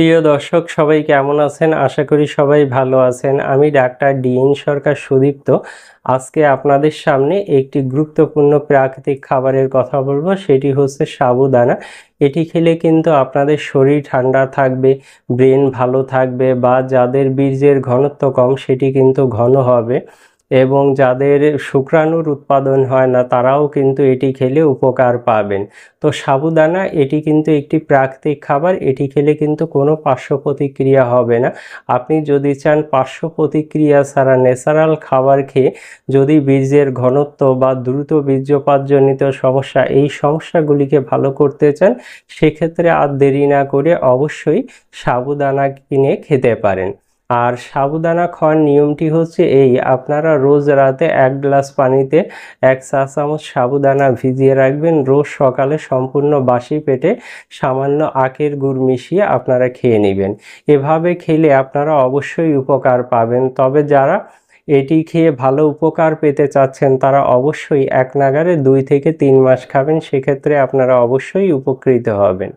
প্রিয় দর্শক সবাই কেমন আছেন? আশা করি সবাই ভালো আছেন। আমি ডাক্তার ডিএন সরকার সুদীপ্ত। আজকে আপনাদের সামনে একটি গুরুত্বপূর্ণ প্রাকৃতিক খাবারের কথা বলবো, সেটি হচ্ছে সাবুদানা। এটি খেলে কিন্তু আপনাদের শরীর ঠান্ডা থাকবে, ব্রেন ভালো থাকবে বা যাদের বীর্যের ঘনত্ব কম সেটি কিন্তু ঘন হবে এবং যাদের শুক্রাণুর উৎপাদন হয় না তারাও কিন্তু এটি খেলে উপকার পাবেন। তো সাবুদানা এটি কিন্তু একটি প্রাকৃতিক খাবার। এটি খেলে কিন্তু কোনো পার্শ্ব প্রতিক্রিয়া হবে না। আপনি যদি চান পার্শ্ব প্রতিক্রিয়া ছাড়া ন্যাচারাল খাবার খেয়ে যদি বীর্যের ঘনত্ব বা দ্রুত বীর্যপাতজনিত সমস্যা এই সমস্যাগুলিকে ভালো করতে চান, সেক্ষেত্রে আর দেরি না করে অবশ্যই সাবুদানা কিনে খেতে পারেন। আর সাবুদানা খাওয়ার নিয়মটি হচ্ছে এই, আপনারা রোজ রাতে 1 গ্লাস পানিতে 1 চা চামচ সাবুদানা ভিজিয়ে রাখবেন। রোজ সকালে সম্পূর্ণ বাসি পেটে সামান্য আখের গুড় মিশিয়ে আপনারা খেয়ে নেবেন। এভাবে খেলে আপনারা অবশ্যই উপকার পাবেন। তবে যারা এটি খেয়ে ভালো উপকার পেতে চাচ্ছেন তারা অবশ্যই এক নাগাড়ে 2 থেকে 3 মাস খাবেন, সেক্ষেত্রে আপনারা অবশ্যই উপকৃত হবেন।